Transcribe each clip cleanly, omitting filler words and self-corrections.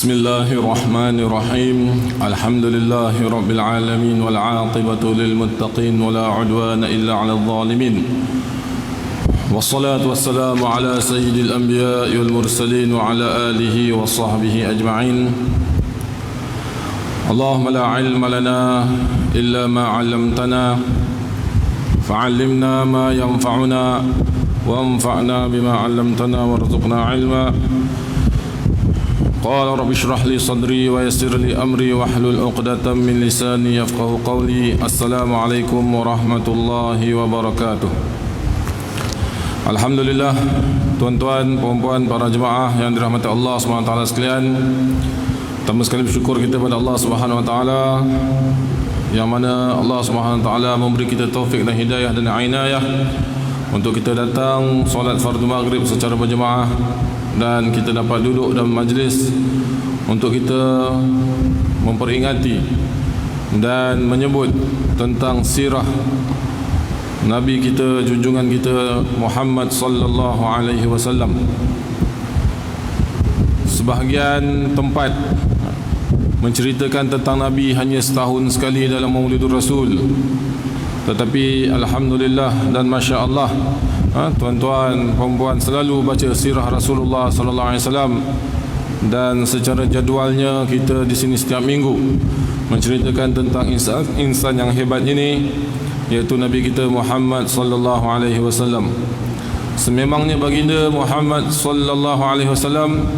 بسم الله الرحمن الرحيم الحمد لله رب العالمين والعاقبة للمتقين ولا عدوان إلا على الظالمين والصلاة والسلام على سيد الأنبياء والمرسلين وعلى آله وصحبه أجمعين اللهم لا علم لنا إلا ما علمتنا فعلمنا ما ينفعنا وانفعنا بما علمتنا وارزقنا علما قال رب اشرح لي صدري ويسر لي أمري واحلل عقدة من لساني يفقه قولي السلام عليكم ورحمة الله وبركاته. Alhamdulillah, tuan-tuan, puan-puan, para jemaah yang dirahmati Allah SWT sekalian, pertama sekali bersyukur kita pada Allah SWT yang mana Allah SWT memberi kita taufik dan hidayah dan inayah untuk kita datang solat fardu maghrib secara berjemaah, dan kita dapat duduk dalam majlis untuk kita memperingati dan menyebut tentang sirah Nabi kita, junjungan kita Muhammad sallallahu alaihi wasallam. Sebahagian tempat menceritakan tentang Nabi hanya setahun sekali dalam Maulidur Rasul, tetapi alhamdulillah dan masya Allah, tuan-tuan, perempuan selalu baca sirah Rasulullah sallallahu alaihi wasallam, dan secara jadualnya kita di sini setiap minggu menceritakan tentang insan yang hebat ini, yaitu Nabi kita Muhammad sallallahu alaihi wasallam. Sememangnya baginda Muhammad sallallahu alaihi wasallam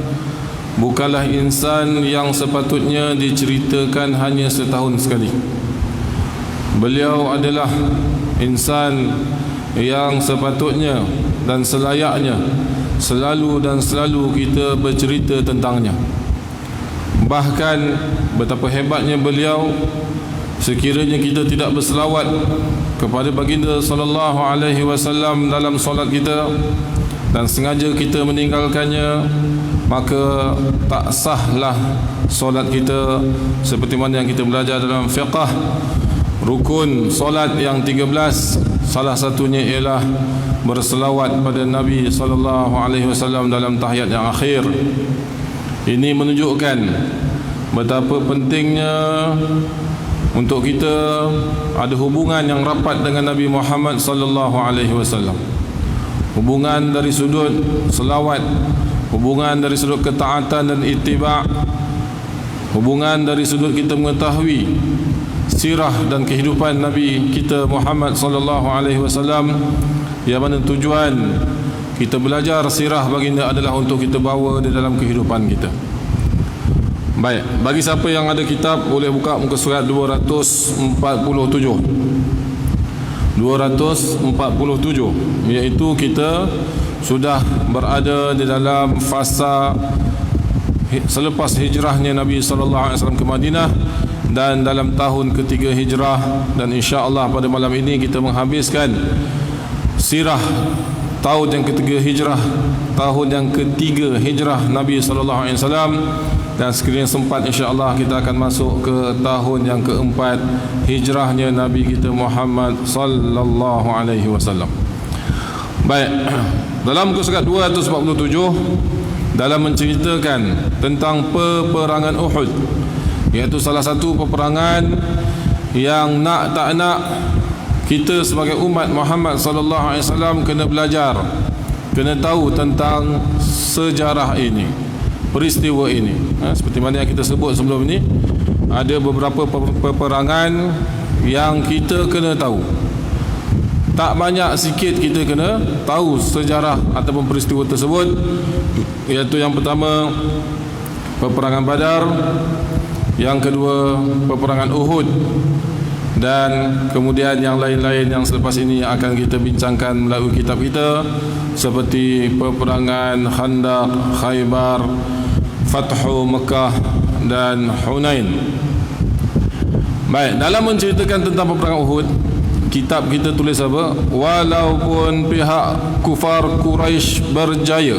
bukanlah insan yang sepatutnya diceritakan hanya setahun sekali. Beliau adalah insan yang sepatutnya dan selayaknya selalu kita bercerita tentangnya. Bahkan betapa hebatnya beliau, sekiranya kita tidak berselawat kepada baginda sallallahu alaihi wasallam dalam solat kita dan sengaja kita meninggalkannya, maka tak sahlah solat kita. Seperti mana yang kita belajar dalam fiqh, rukun solat yang 13, salah satunya ialah berselawat pada Nabi sallallahu alaihi wasallam dalam tahiyat yang akhir. Ini menunjukkan betapa pentingnya untuk kita ada hubungan yang rapat dengan Nabi Muhammad sallallahu alaihi wasallam. Hubungan dari sudut selawat, hubungan dari sudut ketaatan dan ittiba', hubungan dari sudut kita mengetahui sirah dan kehidupan Nabi kita Muhammad sallallahu alaihi wasallam, yang mana tujuan kita belajar sirah baginda adalah untuk kita bawa di dalam kehidupan kita. Baik, bagi siapa yang ada kitab boleh buka muka surat 247, iaitu kita sudah berada di dalam fasa selepas hijrahnya Nabi sallallahu alaihi wasallam ke Madinah, dan dalam tahun ketiga hijrah, dan insya-Allah pada malam ini kita menghabiskan sirah tahun yang ketiga hijrah, tahun yang ketiga hijrah Nabi sallallahu alaihi wasallam, dan sekiranya sempat insya-Allah kita akan masuk ke tahun yang keempat hijrahnya Nabi kita Muhammad sallallahu alaihi wasallam. Baik, dalam muka surat 247 dalam menceritakan tentang peperangan Uhud, iaitu salah satu peperangan yang nak tak nak kita sebagai umat Muhammad sallallahu alaihi wasallam kena belajar, kena tahu tentang sejarah ini, peristiwa ini. Seperti mana yang kita sebut sebelum ini, ada beberapa peperangan yang kita kena tahu. Tak banyak, sikit kita kena tahu sejarah ataupun peristiwa tersebut, iaitu yang pertama peperangan Badar, yang kedua peperangan Uhud, dan kemudian yang lain-lain yang selepas ini akan kita bincangkan melalui kitab kita, seperti peperangan Khandaq, Khaybar, Fathu Mekah dan Hunain. Baik, dalam menceritakan tentang peperangan Uhud, kitab kita tulis apa? Walaupun pihak kufar Quraisy berjaya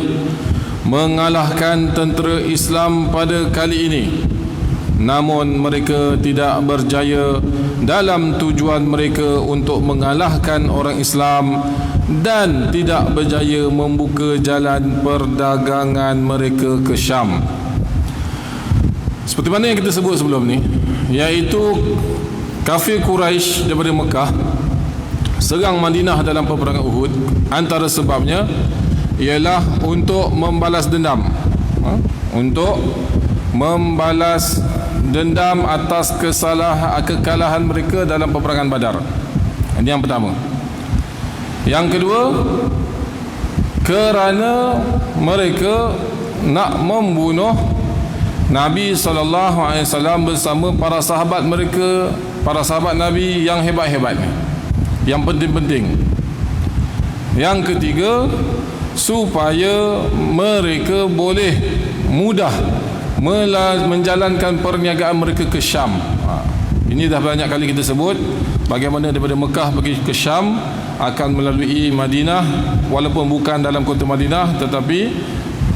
mengalahkan tentera Islam pada kali ini, namun mereka tidak berjaya dalam tujuan mereka untuk mengalahkan orang Islam, dan tidak berjaya membuka jalan perdagangan mereka ke Syam. Seperti mana yang kita sebut sebelum ni, iaitu kafir Quraisy daripada Mekah serang Madinah dalam peperangan Uhud. Antara sebabnya ialah untuk membalas dendam, untuk membalas dendam atas kekalahan mereka dalam peperangan Badar. Ini yang pertama. Yang kedua, kerana mereka nak membunuh Nabi SAW bersama para sahabat mereka, para sahabat Nabi yang hebat-hebat, yang penting-penting. Yang ketiga, supaya mereka boleh mudah menjalankan perniagaan mereka ke Syam. Ini dah banyak kali kita sebut bagaimana daripada Mekah pergi ke Syam akan melalui Madinah, walaupun bukan dalam kota Madinah, tetapi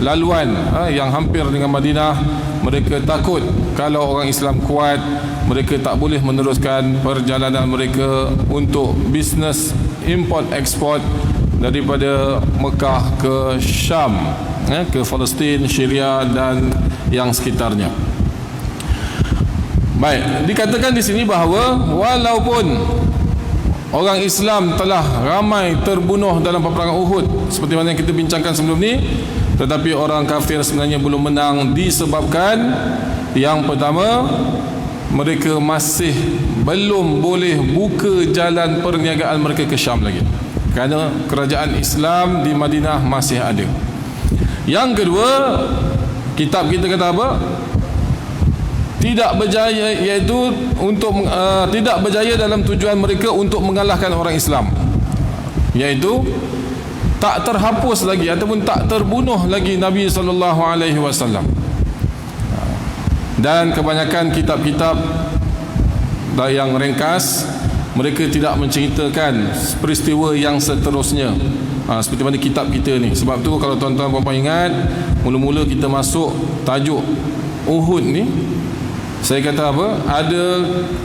laluan yang hampir dengan Madinah. Mereka takut kalau orang Islam kuat, mereka tak boleh meneruskan perjalanan mereka untuk bisnes import ekspor daripada Mekah ke Syam, ke Palestin, Syria dan yang sekitarnya. Baik, dikatakan di sini bahawa walaupun orang Islam telah ramai terbunuh dalam peperangan Uhud, seperti mana yang kita bincangkan sebelum ni, tetapi orang kafir sebenarnya belum menang disebabkan yang pertama, mereka masih belum boleh buka jalan perniagaan mereka ke Syam lagi, kerana kerajaan Islam di Madinah masih ada. Yang kedua, kitab kita kata apa? Tidak berjaya, iaitu untuk tidak berjaya dalam tujuan mereka untuk mengalahkan orang Islam, iaitu tak terhapus lagi ataupun tak terbunuh lagi Nabi SAW. Dan kebanyakan kitab-kitab yang ringkas, mereka tidak menceritakan peristiwa yang seterusnya, seperti mana kitab kita ni. Sebab tu kalau tuan-tuan puan-puan ingat, mula-mula kita masuk tajuk Uhud ni, saya kata apa? Ada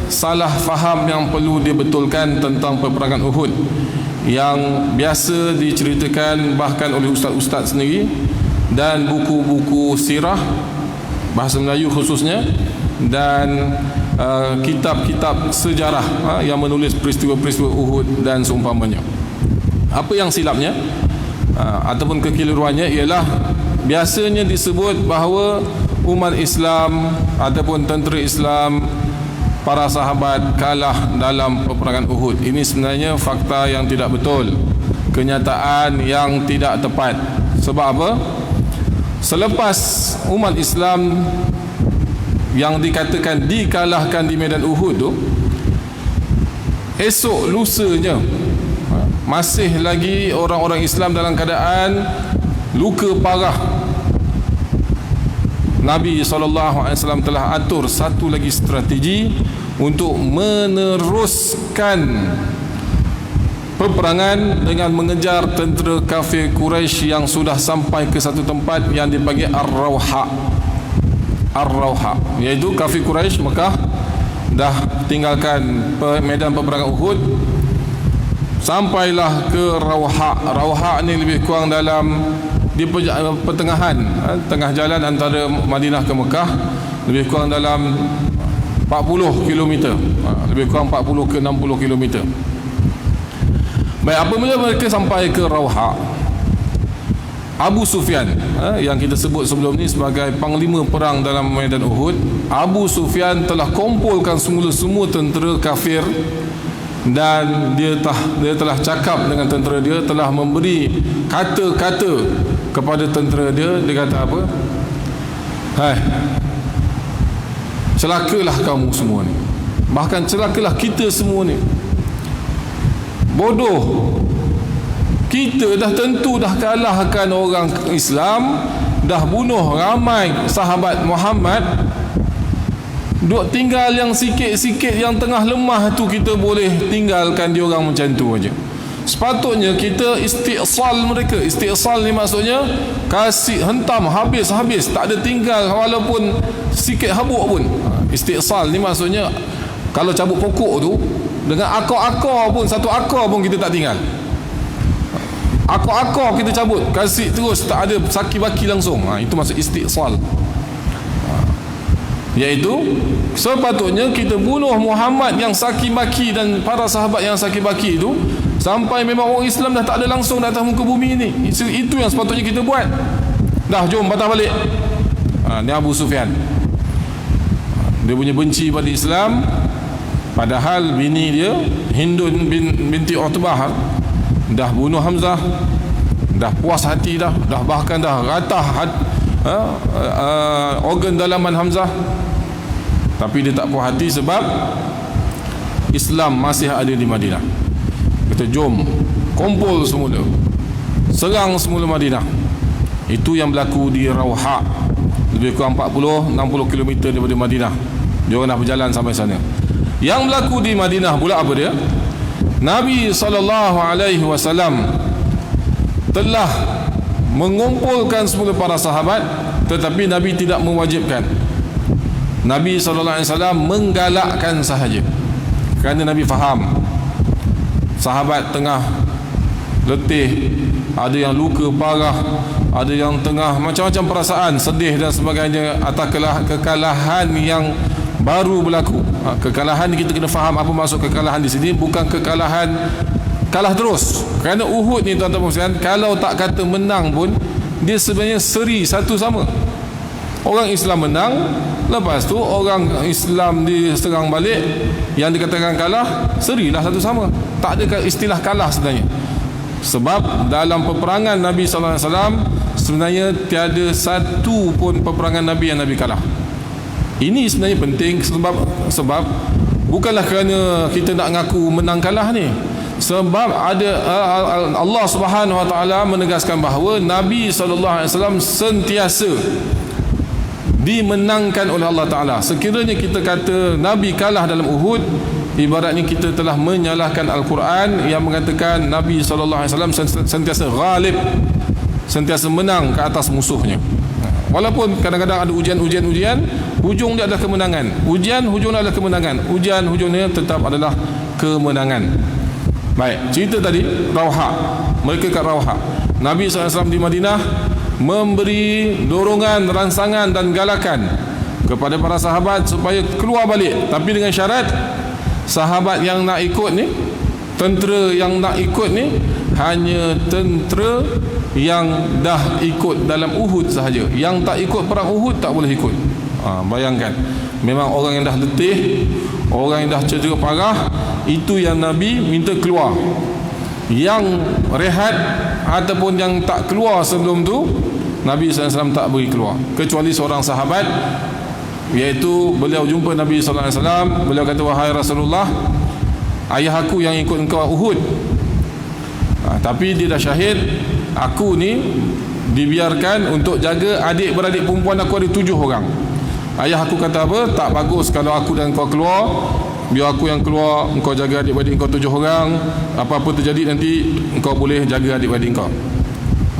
salah faham yang perlu dibetulkan tentang peperangan Uhud, yang biasa diceritakan bahkan oleh ustaz-ustaz sendiri dan buku-buku sirah bahasa Melayu khususnya, dan kitab-kitab sejarah yang menulis peristiwa-peristiwa Uhud dan seumpamanya. Apa yang silapnya ataupun kekeliruannya ialah biasanya disebut bahawa umat Islam ataupun tentera Islam, para sahabat kalah dalam peperangan Uhud. Ini sebenarnya fakta yang tidak betul, kenyataan yang tidak tepat. Sebab apa? Selepas umat Islam yang dikatakan dikalahkan di medan Uhud tu, esok lusanya masih lagi orang-orang Islam dalam keadaan luka parah. Nabi SAW telah atur satu lagi strategi untuk meneruskan peperangan dengan mengejar tentera kafir Quraisy yang sudah sampai ke satu tempat yang dipanggil Ar-Rawha. Ar-Rawha, iaitu kafir Quraisy Mekah dah tinggalkan medan peperangan Uhud, sampailah ke Rawha. Rawha ni lebih kurang dalam di pertengahan, tengah jalan antara Madinah ke Mekah, lebih kurang dalam 40 km, lebih kurang 40 ke 60 km. Baik, apabila mereka sampai ke Rawha, Abu Sufyan, yang kita sebut sebelum ni sebagai panglima perang dalam medan Uhud, Abu Sufyan telah kumpulkan semua tentera kafir, dan dia telah cakap dengan tentera dia, telah memberi kata-kata kepada tentera dia. Dia kata apa? Hai, celakalah kamu semua ni, bahkan celakalah kita semua ni. Bodoh, kita dah tentu dah kalahkan orang Islam, dah bunuh ramai sahabat Muhammad, duk tinggal yang sikit-sikit yang tengah lemah tu, kita boleh tinggalkan dia orang macam tu aja. Sepatutnya kita istiqsal mereka. Istiqsal ni maksudnya kasih, hentam habis-habis, tak ada tinggal walaupun sikit habuk pun. Istiqsal ni maksudnya kalau cabut pokok tu dengan akar-akar pun, satu akar pun kita tak tinggal. Akar-akar kita cabut, kasih terus, tak ada saki baki langsung. Itu maksud istiqsal. iaitu sepatutnya kita bunuh Muhammad yang saki maki dan para sahabat yang saki maki itu sampai memang orang Islam dah tak ada langsung di atas muka bumi ini. Itu yang sepatutnya kita buat. Dah, jom patah balik. Ni Abu Sufyan, dia punya benci pada Islam, padahal bini dia Hindun binti Utbah dah bunuh Hamzah, dah puas hati dah bahkan dah ratah organ dalaman Hamzah, tapi dia tak puas hati sebab Islam masih ada di Madinah. Kita jom kumpul semula, serang semula Madinah. Itu yang berlaku di Rauha, lebih kurang 40-60 km daripada Madinah. Dia orang dah berjalan sampai sana. Yang berlaku di Madinah pula apa dia? Nabi SAW telah mengumpulkan semula para sahabat, tetapi Nabi tidak mewajibkan. Nabi SAW menggalakkan sahaja, kerana Nabi faham sahabat tengah letih, ada yang luka parah, ada yang tengah macam-macam perasaan, sedih dan sebagainya atas kekalahan yang baru berlaku. Kekalahan kita kena faham apa maksud kekalahan di sini. Bukan kekalahan kalah terus, kerana Uhud ni tuan-tuan sekalian, kalau tak kata menang pun dia sebenarnya seri satu sama. Orang Islam menang, lepas tu orang Islam diserang balik, yang dikatakan kalah serilah satu sama. Tak ada istilah kalah sebenarnya, sebab dalam peperangan Nabi SAW sebenarnya tiada satu pun peperangan Nabi yang Nabi kalah. Ini sebenarnya penting, sebab bukanlah kerana kita nak ngaku menang kalah ni, sebab ada Allah Subhanahu Wa Taala menegaskan bahawa Nabi SAW sentiasa dimenangkan oleh Allah Ta'ala. Sekiranya kita kata Nabi kalah dalam Uhud, ibaratnya kita telah menyalahkan Al-Quran yang mengatakan Nabi SAW sentiasa ghalib, sentiasa menang ke atas musuhnya. Walaupun kadang-kadang ada ujian-ujian, hujung dia adalah kemenangan. Hujung dia adalah kemenangan. Hujungnya tetap adalah kemenangan. Baik, cerita tadi Rauha, mereka kat Rauha. Nabi SAW di Madinah memberi dorongan, rangsangan dan galakan kepada para sahabat supaya keluar balik, tapi dengan syarat sahabat yang nak ikut ni, tentera yang nak ikut ni hanya tentera yang dah ikut dalam Uhud sahaja. Yang tak ikut perang Uhud tak boleh ikut. Bayangkan, memang orang yang dah letih, orang yang dah cedera parah, itu yang Nabi minta keluar. Yang rehat ataupun yang tak keluar sebelum tu, Nabi SAW tak beri keluar, kecuali seorang sahabat, iaitu beliau jumpa Nabi SAW. Beliau kata, wahai Rasulullah, ayah aku yang ikut engkau Uhud, tapi dia dah syahid. Aku ni dibiarkan untuk jaga adik-beradik perempuan aku, ada 7 orang. Ayah aku kata apa? Tak bagus kalau aku dan kau keluar, biar aku yang keluar, engkau jaga adik-beradik engkau 7 orang. Apa-apa terjadi nanti engkau boleh jaga adik-beradik engkau.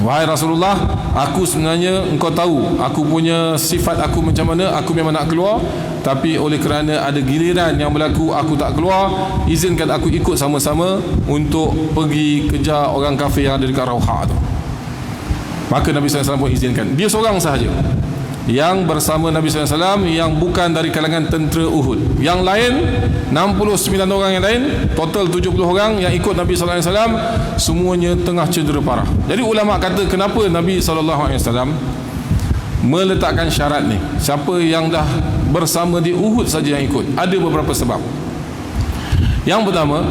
Wahai Rasulullah, aku sebenarnya engkau tahu aku punya sifat aku macam mana. Aku memang nak keluar, tapi oleh kerana ada giliran yang berlaku aku tak keluar, izinkan aku ikut sama-sama untuk pergi kejar orang kafir yang ada dekat Rauha tu. Maka Nabi SAW pun izinkan. Dia seorang sahaja yang bersama Nabi SAW, yang bukan dari kalangan tentera Uhud. Yang lain 69 orang yang lain, total 70 orang yang ikut Nabi SAW, semuanya tengah cedera parah. Jadi ulama kata, kenapa Nabi SAW meletakkan syarat ni, siapa yang dah bersama di Uhud saja yang ikut? Ada beberapa sebab. Yang pertama,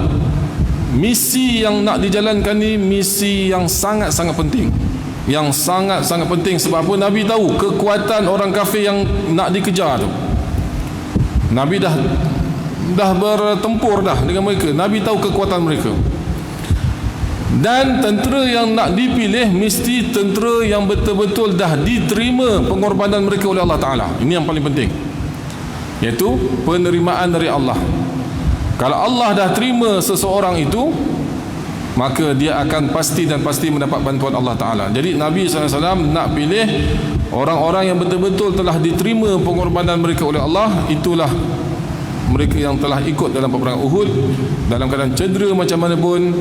misi yang nak dijalankan ni misi yang sangat-sangat penting. Yang sangat-sangat penting. Sebab apa? Nabi tahu kekuatan orang kafir yang nak dikejar tu. Nabi dah bertempur dah dengan mereka. Nabi tahu kekuatan mereka. Dan tentera yang nak dipilih mesti tentera yang betul-betul dah diterima pengorbanan mereka oleh Allah Ta'ala. Ini yang paling penting, iaitu penerimaan dari Allah. Kalau Allah dah terima seseorang itu, maka dia akan pasti mendapat bantuan Allah Ta'ala. Jadi Nabi SAW nak pilih orang-orang yang betul-betul telah diterima pengorbanan mereka oleh Allah. Itulah mereka yang telah ikut dalam peperangan Uhud, dalam keadaan cedera macam mana pun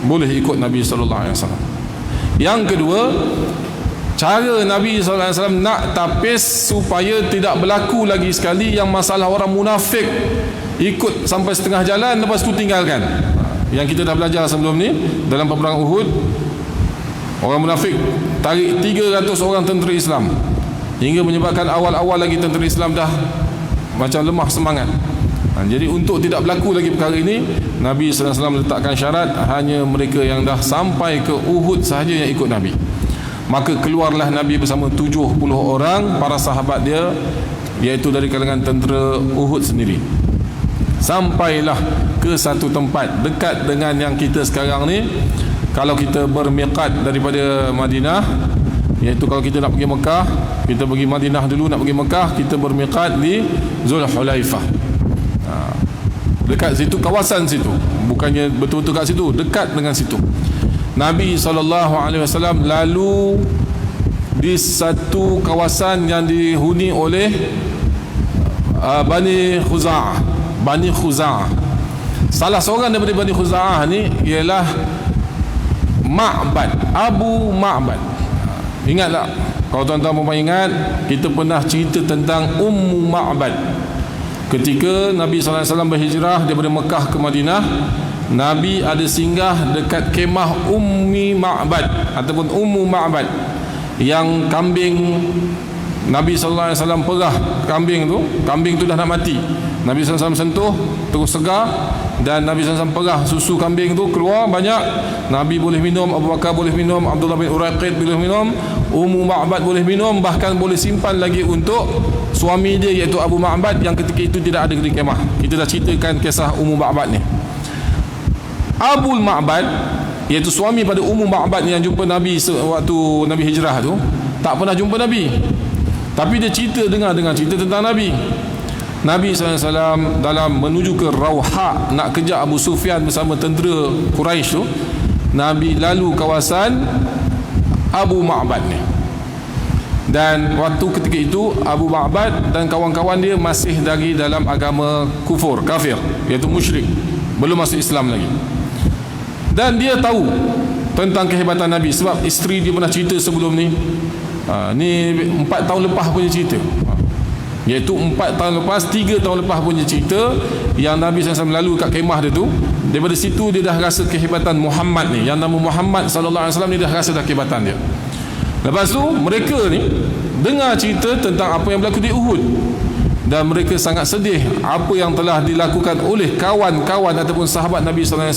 boleh ikut Nabi SAW. Yang kedua, Cara Nabi SAW nak tapis supaya tidak berlaku lagi sekali yang masalah orang munafik ikut sampai setengah jalan lepas tu tinggalkan. Yang kita dah belajar sebelum ni dalam peperangan Uhud, orang munafik tarik 300 orang tentera Islam hingga menyebabkan awal-awal lagi tentera Islam dah macam lemah semangat. Jadi untuk tidak berlaku lagi perkara ini, Nabi SAW letakkan syarat hanya mereka yang dah sampai ke Uhud sahaja yang ikut Nabi. Maka keluarlah Nabi bersama 70 orang para sahabat dia, iaitu dari kalangan tentera Uhud sendiri. Sampailah ke satu tempat dekat dengan yang kita sekarang ni. Kalau kita bermiqat daripada Madinah, iaitu kalau kita nak pergi Mekah, kita pergi Madinah dulu, nak pergi Mekah, kita bermiqat di Zulhulaifah. Dekat situ, kawasan situ, bukannya betul-betul kat situ, dekat dengan situ. Nabi SAW lalu di satu kawasan yang dihuni oleh Bani Khuza'ah. Salah seorang daripada Bani Khuza'ah ni ialah Ma'bad, Abu Ma'bad. Ingatlah, kalau tuan-tuan puan ingat, kita pernah cerita tentang Ummu Ma'bad. Ketika Nabi SAW berhijrah daripada Mekah ke Madinah, Nabi ada singgah dekat kemah Ummi Ma'bad ataupun Ummu Ma'bad, yang kambing Nabi SAW perah kambing tu dah nak mati. Nabi SAW sentuh terus segar, dan Nabi SAW perah susu kambing tu keluar banyak. Nabi boleh minum, Abu Bakar boleh minum, Abdullah bin Uraqid boleh minum, Ummu Ma'bad boleh minum, bahkan boleh simpan lagi untuk suami dia iaitu Abu Ma'bad yang ketika itu tidak ada di kemah. Kita dah ceritakan kisah Ummu Ma'bad ni. Abu Ma'bad iaitu suami pada Ummu Ma'bad yang jumpa Nabi waktu Nabi hijrah tu, tak pernah jumpa Nabi, tapi dia dengar cerita tentang Nabi. Nabi SAW dalam menuju ke Rauha nak kejar Abu Sufyan bersama tentera Quraisy tu, Nabi lalu kawasan Abu Ma'bad ni. Dan waktu ketika itu Abu Ma'bad dan kawan-kawan dia masih dari dalam agama kafir, iaitu musyrik, belum masuk Islam lagi. Dan dia tahu tentang kehebatan Nabi sebab isteri dia pernah cerita sebelum ni. Ni 4 tahun lepas punya cerita, iaitu 4 tahun lepas, 3 tahun lepas punya cerita yang Nabi SAW lalu kat kemah dia tu. Daripada situ dia dah rasa kehebatan Muhammad ni, yang nama Muhammad SAW ni, dah rasa dah kehebatan dia. Lepas tu mereka ni dengar cerita tentang apa yang berlaku di Uhud, dan mereka sangat sedih apa yang telah dilakukan oleh kawan-kawan ataupun sahabat Nabi SAW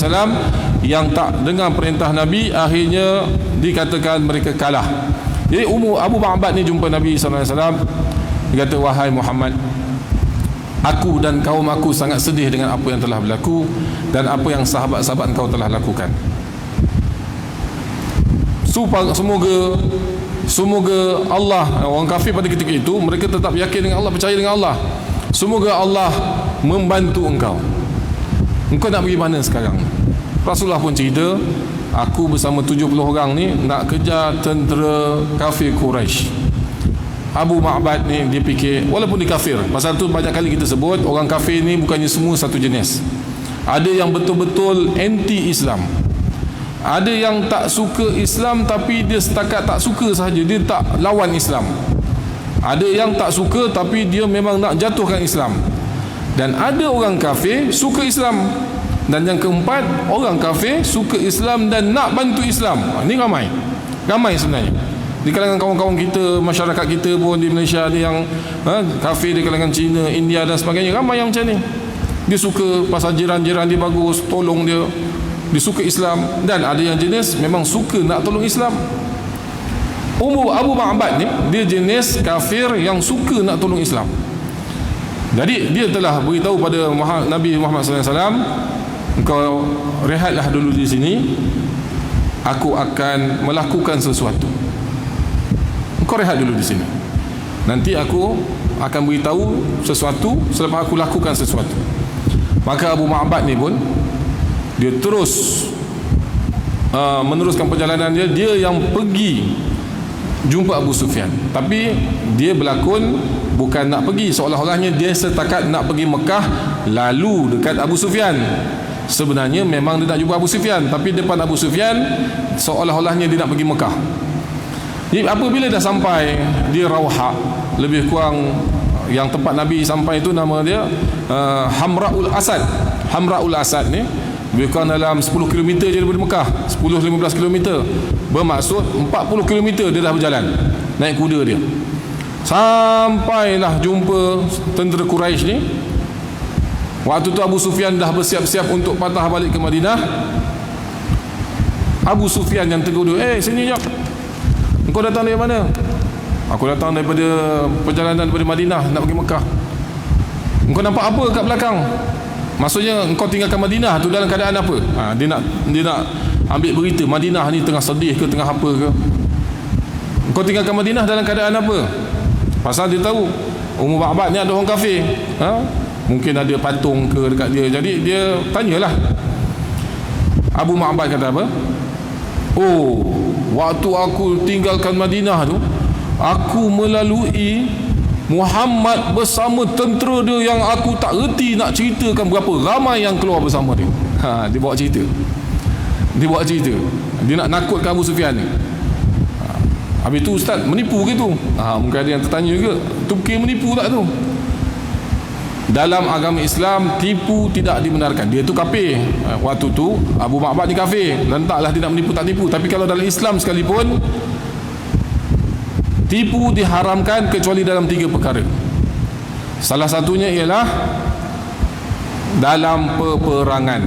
yang tak dengar perintah Nabi. Akhirnya dikatakan mereka kalah. Jadi Abu Ma'bad ni jumpa Nabi SAW, dia kata, wahai Muhammad, aku dan kaum aku sangat sedih dengan apa yang telah berlaku dan apa yang sahabat-sahabat kau telah lakukan. Semoga Allah, orang kafir pada ketika itu mereka tetap yakin dengan Allah, percaya dengan Allah. Semoga Allah membantu engkau. Engkau nak pergi mana sekarang? Rasulullah pun cerita, aku bersama 70 orang ni nak kejar tentera kafir Quraisy. Abu Ma'bad ni dia fikir, walaupun dia kafir, pasal tu banyak kali kita sebut orang kafir ni bukannya semua satu jenis. Ada yang betul-betul anti Islam, ada yang tak suka Islam tapi dia setakat tak suka sahaja, dia tak lawan Islam. Ada yang tak suka tapi dia memang nak jatuhkan Islam. Dan ada orang kafir suka Islam. Dan yang keempat, orang kafir suka Islam dan nak bantu Islam. Ini ramai sebenarnya di kalangan kawan-kawan kita, masyarakat kita pun di Malaysia. Ada yang kafir di kalangan Cina, India dan sebagainya. Ramai yang macam ni. Dia suka pasal jiran-jiran dia bagus, tolong dia, dia suka Islam. Dan ada yang jenis memang suka nak tolong Islam. Abu Ma'bad ni dia jenis kafir yang suka nak tolong Islam. Jadi dia telah beritahu pada Nabi Muhammad SAW, engkau rehatlah dulu di sini, aku akan melakukan sesuatu. Engkau rehat dulu di sini, nanti aku akan beritahu sesuatu selepas aku lakukan sesuatu. Maka Abu Ma'bad ni pun dia terus meneruskan perjalanan dia. Dia yang pergi jumpa Abu Sufyan, tapi dia berlakon bukan nak pergi, seolah-olahnya dia setakat nak pergi Mekah lalu dekat Abu Sufyan. Sebenarnya memang dia nak jumpa Abu Sufyan, tapi depan Abu Sufyan seolah-olahnya dia nak pergi Mekah. Jadi apabila dah sampai di Rawha, lebih kurang yang tempat Nabi sampai itu nama dia Hamra'ul Asad. Hamra'ul Asad ni lebih kurang dalam 10 km je daripada Mekah, 10-15 km, bermaksud 40 km dia dah berjalan naik kuda dia. Sampailah jumpa tentera Quraisy ni. Waktu tu Abu Sufyan dah bersiap-siap untuk patah balik ke Madinah. Abu Sufyan yang tegur dia, sini jap, engkau datang dari mana? Aku datang daripada perjalanan daripada Madinah nak pergi Mekah. Engkau nampak apa kat belakang? Maksudnya engkau tinggalkan Madinah tu dalam keadaan apa? Dia nak ambil berita Madinah ni tengah sedih ke, tengah apa ke. Engkau tinggalkan Madinah dalam keadaan apa? Pasal dia tahu Ummu Ma'bad ni ada orang kafir, mungkin ada patung ke dekat dia. Jadi dia tanyalah. Abu Ma'bad kata apa? Waktu aku tinggalkan Madinah tu, aku melalui Muhammad bersama tentera dia yang aku tak reti nak ceritakan berapa ramai yang keluar bersama dia. Dia bawa cerita. Dia nak nakutkan Abu Sufyan ni. Habis tu ustaz, menipu ke tu? Mungkin ada yang tertanya juga, tu kira menipu tak tu? Dalam agama Islam, tipu tidak dibenarkan. Dia tu kafir. Waktu tu Abu Ma'bad ni kafir, dan taklah dia nak menipu tak tipu. Tapi kalau dalam Islam sekalipun, tipu diharamkan kecuali dalam 3 perkara. Salah satunya ialah dalam peperangan.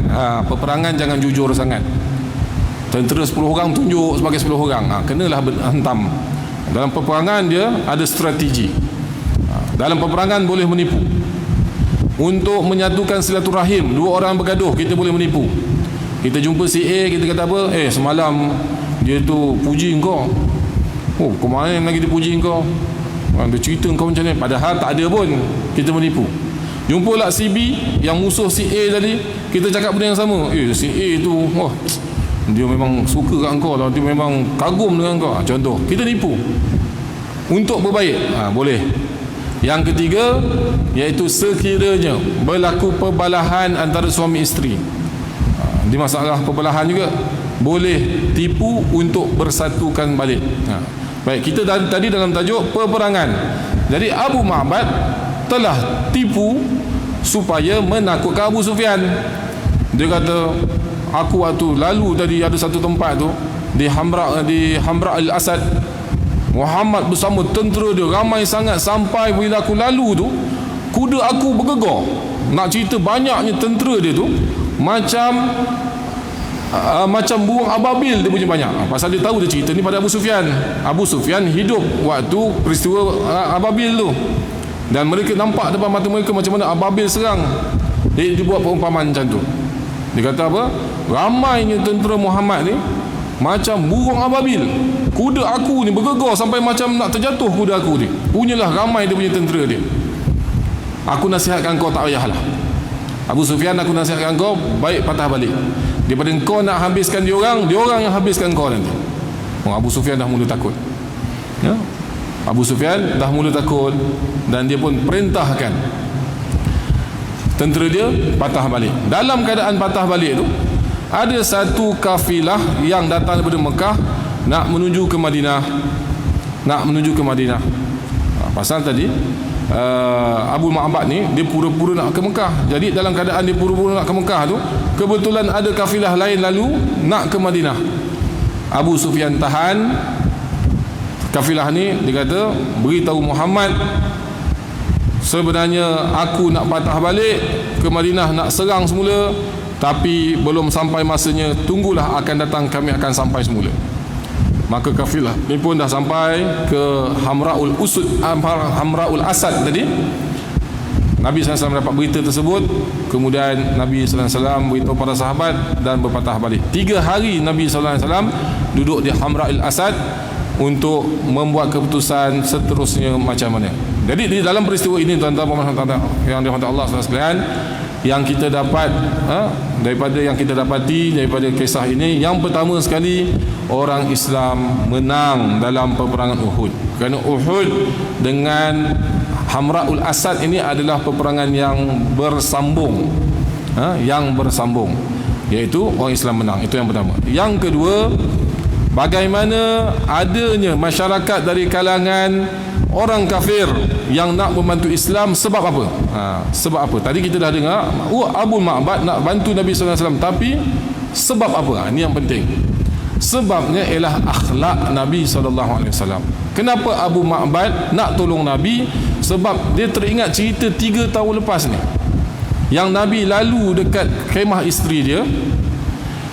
Peperangan jangan jujur sangat. Tentera 10 orang tunjuk sebagai 10 orang, kenalah hantam. Dalam peperangan dia ada strategi. Dalam peperangan boleh menipu. Untuk menyatukan silaturahim, 2 orang bergaduh, kita boleh menipu. Kita jumpa si A, kita kata apa? Semalam dia tu puji engkau. Kemarin lagi dia puji engkau. Dia cerita engkau macam ni, padahal tak ada pun. Kita menipu. Jumpa lah si B yang musuh si A tadi, kita cakap benda yang sama. Si A tu dia memang suka kat engkau lah, dia memang kagum dengan engkau. Contoh, kita nipu untuk berbaik, boleh. Yang ketiga, iaitu sekiranya berlaku perbalahan antara suami isteri, di masalah perbalahan juga boleh tipu untuk bersatukan balik. Baik, kita tadi dalam tajuk peperangan. Jadi Abu Ma'bad telah tipu supaya menakutkan Abu Sufyan. Dia kata, aku waktu lalu tadi ada satu tempat tu di Hamra al-Asad, Muhammad bersama tentera dia ramai sangat, sampai bila aku lalu tu kuda aku bergegar. Nak cerita banyaknya tentera dia tu macam burung ababil, dia punya banyak. Pasal dia tahu, dia cerita ni pada Abu Sufyan. Abu Sufyan hidup waktu peristiwa ababil tu, dan mereka nampak depan mata mereka macam mana ababil serang. Dia buat perumpamaan macam tu. Dia kata apa? Ramainya tentera Muhammad ni macam burung ababil. Kuda aku ni bergegar sampai macam nak terjatuh kuda aku ni. Punyalah ramai dia punya tentera dia. Aku nasihatkan kau, tak payahlah. Abu Sufyan, aku nasihatkan kau, baik patah balik. Daripada kau nak habiskan diorang yang habiskan kau nanti. Abu Sufyan dah mula takut. Abu Sufyan dah mula takut, dan dia pun perintahkan tentera dia patah balik. Dalam keadaan patah balik tu, ada satu kafilah yang datang daripada Mekah nak menuju ke Madinah. Pasal tadi Abu Ma'bad ni dia pura-pura nak ke Mekah. Jadi dalam keadaan dia pura-pura nak ke Mekah tu, kebetulan ada kafilah lain lalu nak ke Madinah. Abu Sufyan tahan kafilah ni. Dia kata, beritahu Muhammad, sebenarnya aku nak patah balik ke Madinah, nak serang semula, tapi belum sampai masanya. Tunggulah, akan datang, kami akan sampai semula. Maka kafilah ni pun dah sampai ke Hamra'ul Asad tadi. Nabi SAW dapat berita tersebut. Kemudian Nabi SAW beritahu para sahabat dan berpatah balik. 3 hari Nabi SAW duduk di Hamra'ul Asad untuk membuat keputusan seterusnya macam mana. Jadi di dalam peristiwa ini, tuan-tuan yang dirahmati Allah SWT, yang kita dapat daripada yang kita dapati daripada kisah ini, yang pertama sekali, orang Islam menang dalam peperangan Uhud. Kerana Uhud dengan Hamra'ul Asad ini adalah peperangan yang bersambung, iaitu orang Islam menang. Itu yang pertama. Yang kedua, bagaimana adanya masyarakat dari kalangan orang kafir yang nak membantu Islam. Sebab apa? Sebab apa? Tadi kita dah dengar Abu Ma'bad nak bantu Nabi SAW, tapi sebab apa? Ini yang penting. Sebabnya ialah akhlak Nabi SAW. Kenapa Abu Ma'bad nak tolong Nabi? Sebab dia teringat cerita 3 tahun lepas ni, yang Nabi lalu dekat khemah isteri dia.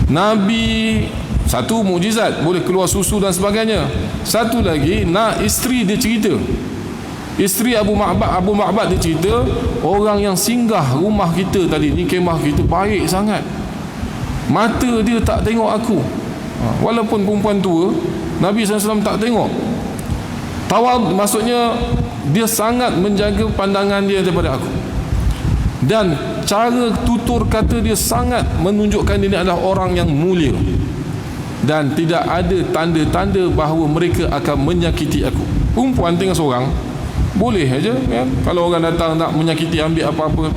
Nabi, satu mukjizat, boleh keluar susu dan sebagainya. Satu lagi, nak isteri dia cerita, isteri Abu Ma'bad dia cerita, orang yang singgah rumah kita tadi ni, khemah kita, baik sangat. Mata dia tak tengok aku. Walaupun perempuan tua, Nabi SAW tak tengok. Maksudnya dia sangat menjaga pandangan dia daripada aku. Dan cara tutur kata dia sangat menunjukkan dia adalah orang yang mulia. Dan tidak ada tanda-tanda bahawa mereka akan menyakiti aku. Perempuan tinggal seorang, boleh aja kan? Kalau orang datang nak menyakiti, ambil apa-apa.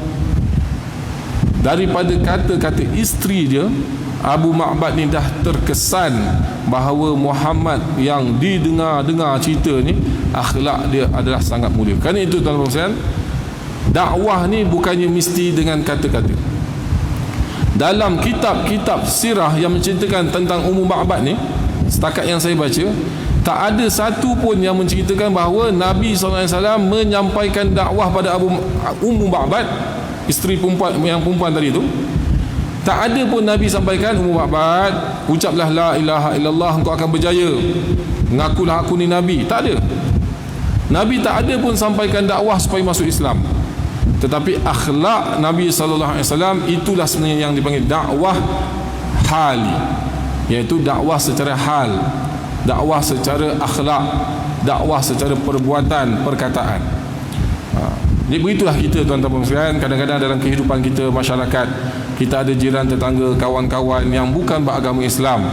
Daripada kata-kata isteri dia, Abu Ma'bad ni dah terkesan bahawa Muhammad yang didengar cerita ni, akhlak dia adalah sangat mulia. Kerana itu tuan-tuan sekalian, dakwah ni bukannya mesti dengan kata-kata. Dalam kitab-kitab sirah yang menceritakan tentang Ummu Ma'bad ni, setakat yang saya baca, tak ada satu pun yang menceritakan bahawa Nabi SAW menyampaikan dakwah pada Ummu Ma'bad, isteri perempuan tadi tu. Tak ada pun Nabi sampaikan, Ummu Ma'bad, ucaplah la ilaha illallah, engkau akan berjaya, ngakulah aku ni Nabi. Tak ada. Nabi tak ada pun sampaikan dakwah supaya masuk Islam. Tetapi akhlak Nabi SAW itulah sebenarnya yang dipanggil dakwah hali, iaitu dakwah secara hal, dakwah secara akhlak, dakwah secara perbuatan, perkataan. Jadi begitulah kita tuan-tuan sekalian. Kadang-kadang dalam kehidupan kita, masyarakat, kita ada jiran, tetangga, kawan-kawan yang bukan beragama Islam.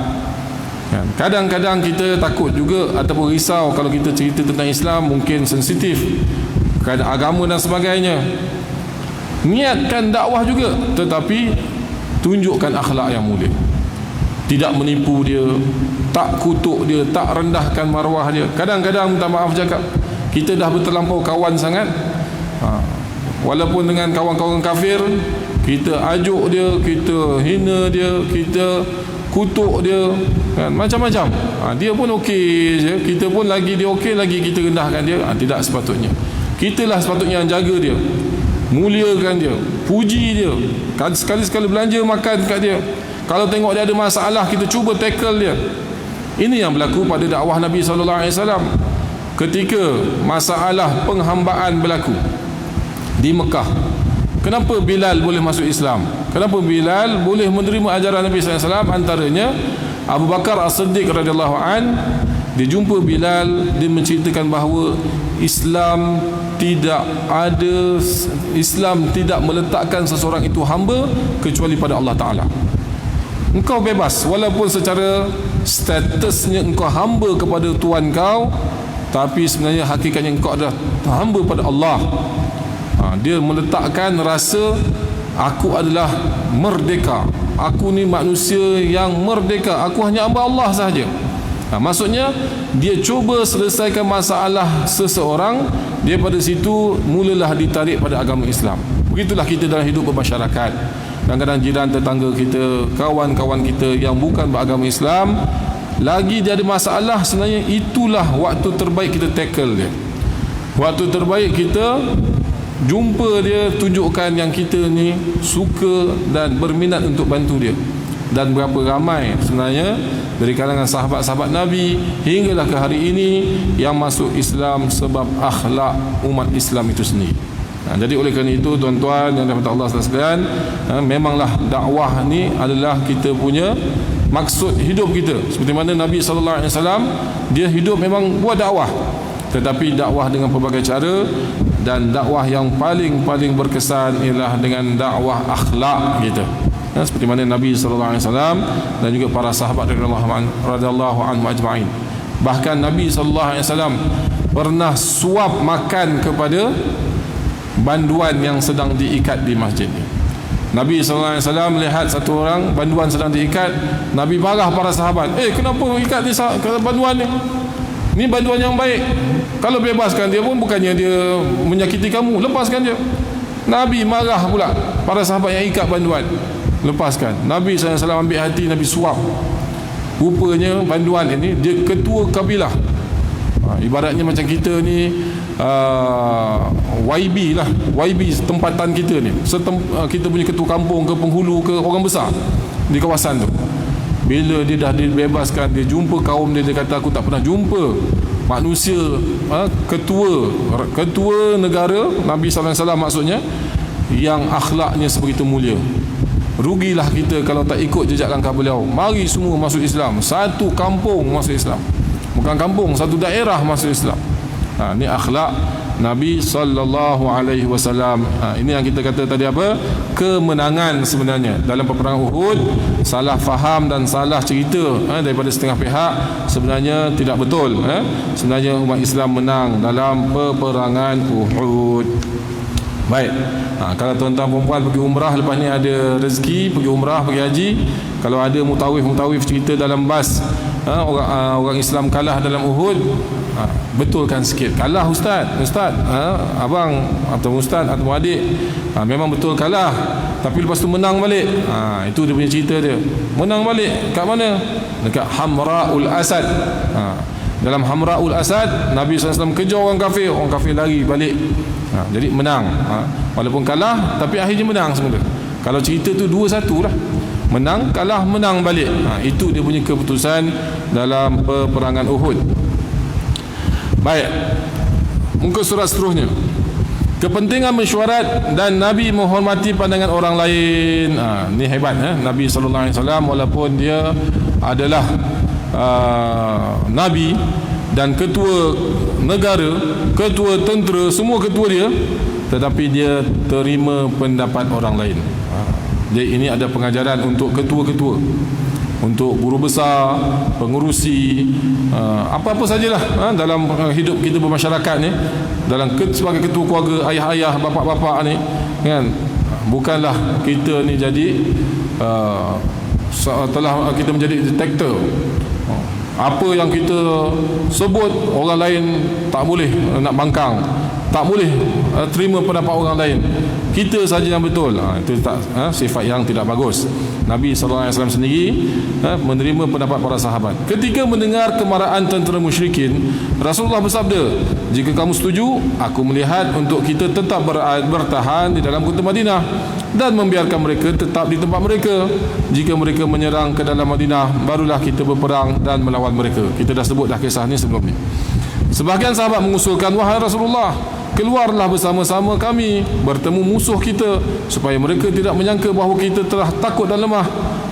Kadang-kadang kita takut juga ataupun risau kalau kita cerita tentang Islam, mungkin sensitif keadaan agama dan sebagainya. Niatkan dakwah juga, tetapi tunjukkan akhlak yang mulia. Tidak menipu dia, tak kutuk dia, tak rendahkan maruah dia. Kadang-kadang, minta maaf cakap, kita dah berterlampau kawan sangat. Walaupun dengan kawan-kawan kafir, kita ajuk dia, kita hina dia, kita kutuk dia, kan? Macam-macam. Dia pun okey je, kita pun lagi dia okey, lagi kita rendahkan dia. Tidak sepatutnya. Kitalah sepatutnya yang jaga dia, muliakan dia, puji dia, sekali-sekali belanja makan kat dia. Kalau tengok dia ada masalah, kita cuba tackle dia. Ini yang berlaku pada dakwah Nabi SAW. Ketika masalah penghambaan berlaku di Mekah, kenapa Bilal boleh masuk Islam? Kenapa Bilal boleh menerima ajaran Nabi SAW? Antaranya Abu Bakar As-Siddiq radhiyallahu an, dia jumpa Bilal, dia menceritakan bahawa Islam tidak meletakkan seseorang itu hamba kecuali pada Allah Ta'ala. Engkau bebas, walaupun secara statusnya engkau hamba kepada Tuhan kau, tapi sebenarnya hakikatnya engkau adalah hamba pada Allah. Dia meletakkan rasa aku adalah merdeka, aku ni manusia yang merdeka, aku hanya hamba Allah sahaja. Maksudnya dia cuba selesaikan masalah seseorang, dia pada situ mulalah ditarik pada agama Islam. Begitulah kita dalam hidup bermasyarakat. Kadang-kadang jiran, tetangga kita, kawan-kawan kita yang bukan beragama Islam, lagi dia ada masalah, sebenarnya itulah waktu terbaik kita tackle dia. Waktu terbaik kita jumpa dia, tunjukkan yang kita ni suka dan berminat untuk bantu dia. Dan berapa ramai sebenarnya dari kalangan sahabat-sahabat Nabi hinggalah ke hari ini yang masuk Islam sebab akhlak umat Islam itu sendiri. Jadi oleh kerana itu tuan-tuan yang dirahmati Allah sekalian, memanglah dakwah ni adalah kita punya maksud hidup kita. Seperti mana Nabi SAW, dia hidup memang buat dakwah, tetapi dakwah dengan pelbagai cara, dan dakwah yang paling berkesan ialah dengan dakwah akhlak kita. Seperti mana Nabi SAW dan juga para sahabat radhiyallahu anhum ajma'in. Bahkan Nabi SAW pernah suap makan kepada banduan yang sedang diikat di masjid. Nabi SAW melihat satu orang banduan sedang diikat. Nabi marah para sahabat, kenapa ikat ni banduan ni? Ni banduan yang baik. Kalau bebaskan dia pun bukannya dia menyakiti kamu, lepaskan dia. Nabi marah pula para sahabat yang ikat banduan, lepaskan. Nabi SAW ambil hati, Nabi suap. Rupanya banduan ini dia ketua kabilah. Ibaratnya macam kita ni YB lah, YB tempatan kita ni. Kita punya ketua kampung ke penghulu ke orang besar di kawasan tu. Bila dia dah dibebaskan, dia jumpa kaum dia, dia kata aku tak pernah jumpa manusia ketua negara Nabi SAW maksudnya yang akhlaknya sebegitu mulia. Rugilah kita kalau tak ikut jejak langkah beliau. Mari semua masuk Islam, satu kampung masuk Islam, bukan kampung, satu daerah masuk Islam. Ini akhlak Nabi SAW. Ini yang kita kata tadi apa? Kemenangan sebenarnya dalam peperangan Uhud. Salah faham dan salah cerita daripada setengah pihak sebenarnya tidak betul. Sebenarnya umat Islam menang dalam peperangan Uhud. Baik. Kalau tuan-tuan perempuan pergi umrah lepas ni ada rezeki pergi umrah, pergi haji, kalau ada mutawif cerita dalam bas orang Islam kalah dalam Uhud, betulkan sikit. Kalah ustaz, abang atau ustaz atau adik, memang betul kalah, tapi lepas tu menang balik. Itu dia punya cerita dia. Menang balik kat mana? Dekat Hamra'ul Asad. Dalam Hamra'ul Asad Nabi SAW kejar orang kafir lari balik. Jadi menang. Walaupun kalah tapi akhirnya menang semula. Kalau cerita tu 2-1 lah, menang kalah menang balik. Itu dia punya keputusan dalam peperangan Uhud. Baik, muka surat seterusnya. Kepentingan mesyuarat dan Nabi menghormati pandangan orang lain. Ni hebat Nabi SAW walaupun dia adalah Nabi dan ketua negara, ketua tentera, semua ketua dia, tetapi dia terima pendapat orang lain. Jadi ini ada pengajaran untuk ketua-ketua, untuk guru besar, pengurusi, apa-apa sajalah dalam hidup kita bermasyarakat ni, dalam sebagai ketua keluarga, ayah-ayah, bapa-bapa ni kan, bukanlah kita ni jadi telah kita menjadi detektor. Apa yang kita sebut orang lain tak boleh nak bangkang, tak boleh terima pendapat orang lain, kita saja yang betul. Itu tak sifat yang tidak bagus. Nabi SAW sendiri menerima pendapat para sahabat. Ketika mendengar kemarahan tentera musyrikin, Rasulullah bersabda, jika kamu setuju, aku melihat untuk kita tetap bertahan di dalam kota Madinah dan membiarkan mereka tetap di tempat mereka. Jika mereka menyerang ke dalam Madinah, barulah kita berperang dan melawan mereka. Kita dah sebut dah kisah ni sebelum ni. Sebahagian sahabat mengusulkan, wahai Rasulullah, keluarlah bersama-sama kami bertemu musuh kita, supaya mereka tidak menyangka bahawa kita telah takut dan lemah.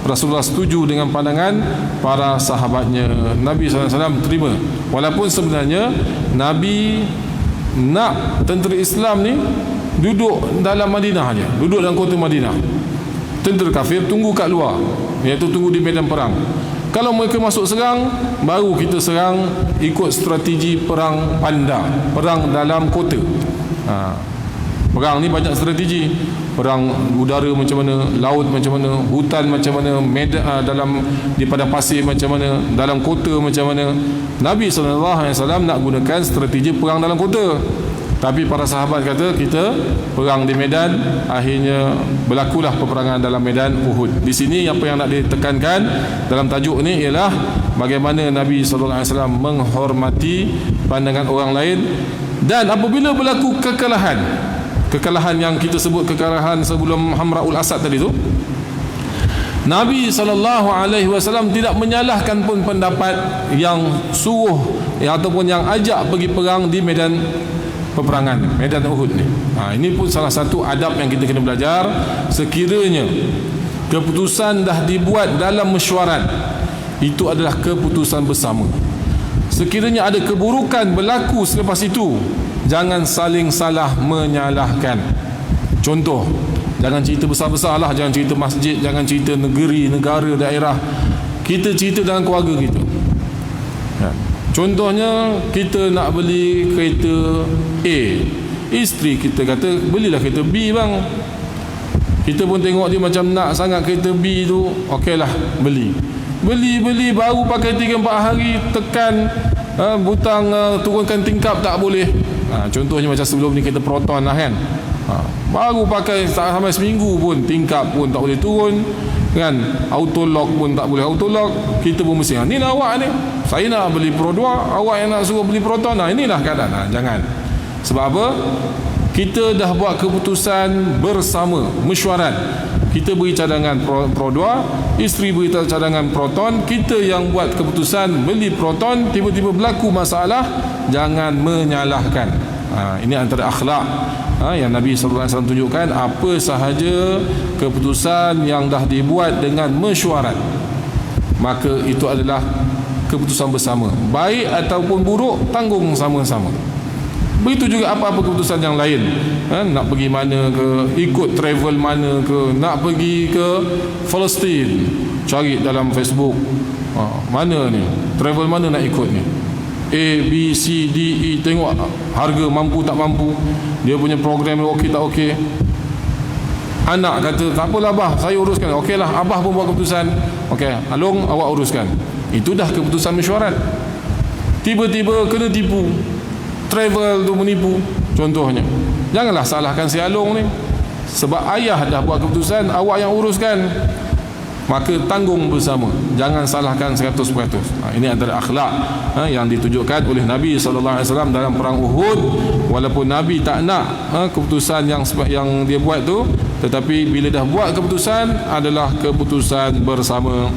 Rasulullah setuju dengan pandangan para sahabatnya. Nabi SAW terima, walaupun sebenarnya Nabi nak tentera Islam ni duduk dalam Madinah aja, duduk dalam kota Madinah. Tentera kafir tunggu kat luar, iaitu tunggu di medan perang. Kalau mereka masuk serang, baru kita serang ikut strategi perang panda, perang dalam kota. Perang ni banyak strategi. Perang udara macam mana, laut macam mana, hutan macam mana, medan dalam di padang pasir macam mana, dalam kota macam mana. Nabi SAW nak gunakan strategi perang dalam kota. Tapi para sahabat kata kita perang di medan. Akhirnya berlakulah peperangan dalam medan Uhud. Di sini apa yang nak ditekankan dalam tajuk ni ialah bagaimana Nabi SAW menghormati pandangan orang lain. Dan apabila berlaku kekalahan yang kita sebut kekalahan sebelum Hamra'ul Asad tadi tu, Nabi SAW tidak menyalahkan pun pendapat yang suruh ataupun yang ajak pergi perang di medan peperangan, medan Uhud ni. Ini pun salah satu adab yang kita kena belajar. Sekiranya keputusan dah dibuat dalam mesyuarat, itu adalah keputusan bersama. Sekiranya ada keburukan berlaku selepas itu, jangan saling salah menyalahkan. Contoh, jangan cerita besar-besar lah, jangan cerita masjid, jangan cerita negeri, negara, daerah. Kita cerita dalam keluarga kita. Contohnya, kita nak beli kereta A, isteri kita kata belilah kereta B bang. Kita pun tengok dia macam nak sangat kereta B tu, okeylah beli baru pakai 3-4 hari tekan butang turunkan tingkap tak boleh. Contohnya macam sebelum ni kereta Proton lah kan, baru pakai tak sampai seminggu pun tingkap pun tak boleh turun kan, auto lock pun tak boleh auto lock. Kita pun mesti ni lah awak ni, saya nak beli Pro 2, awak yang nak suruh beli Proton. Inilah keadaan. Jangan. Sebab apa? Kita dah buat keputusan bersama, mesyuarat. Kita beri cadangan Pro 2, isteri beri cadangan Proton, kita yang buat keputusan beli Proton. Tiba-tiba berlaku masalah, jangan menyalahkan. Ini antara akhlak yang Nabi SAW tunjukkan. Apa sahaja keputusan yang dah dibuat dengan mesyuarat, maka itu adalah keputusan bersama. Baik ataupun buruk, tanggung sama-sama. Begitu juga apa-apa keputusan yang lain. Nak pergi mana ke, ikut travel mana ke, nak pergi ke Palestin, cari dalam Facebook, mana ni, travel mana nak ikut ni, A, B, C, D, E, tengok harga mampu tak mampu, dia punya program okey tak okey. Anak kata tak apalah abah, saya uruskan. Okeylah, abah pun buat keputusan, okey Along awak uruskan. Itu dah keputusan mesyuarat. Tiba-tiba kena tipu, travel tu menipu contohnya. Janganlah salahkan si Along ni, sebab ayah dah buat keputusan, awak yang uruskan, maka tanggung bersama. Jangan salahkan 100%. Ini antara akhlak yang ditunjukkan oleh Nabi SAW dalam perang Uhud. Walaupun Nabi tak nak keputusan yang dia buat tu, tetapi bila dah buat keputusan, adalah keputusan bersama.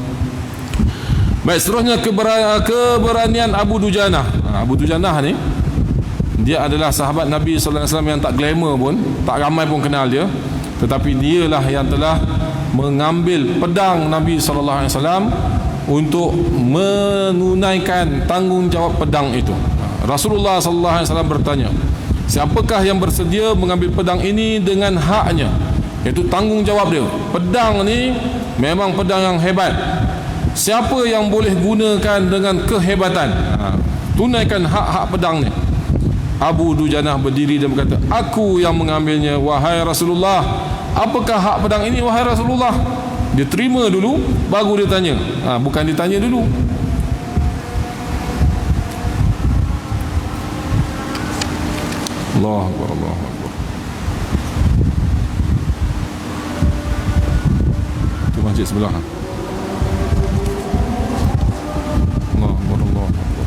Baik, seterusnya keberanian Abu Dujanah. Abu Dujanah ni, dia adalah sahabat Nabi SAW yang tak glamour pun, tak ramai pun kenal dia, tetapi dialah yang telah mengambil pedang Nabi SAW untuk menunaikan tanggungjawab pedang itu. Rasulullah SAW bertanya, siapakah yang bersedia mengambil pedang ini dengan haknya, iaitu tanggungjawab dia. Pedang ni memang pedang yang hebat. Siapa yang boleh gunakan dengan kehebatan, tunaikan hak-hak pedang ni. Abu Dujanah berdiri dan berkata, aku yang mengambilnya wahai Rasulullah. Apakah hak pedang ini wahai Rasulullah? Dia terima dulu, baru dia tanya. Bukan ditanya dulu. Allahu Akbar, Allahu Akbar. Itu masjid sebelah. Allahu Akbar, Allahu Akbar.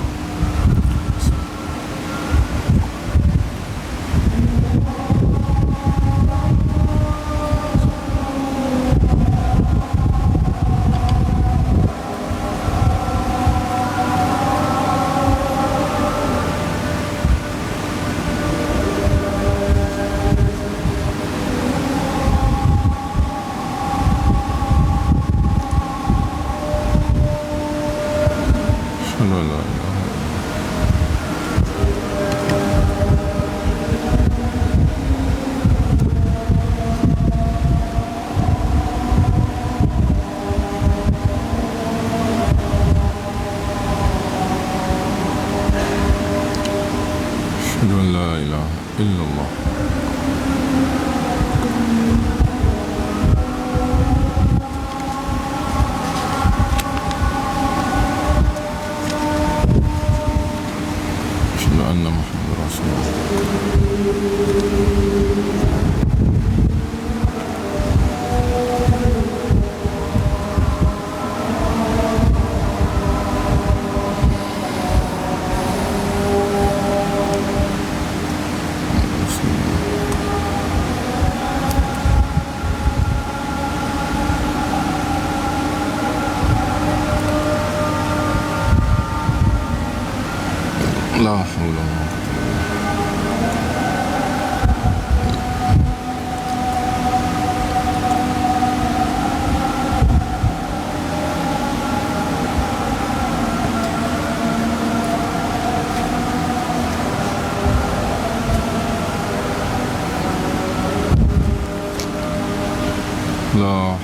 La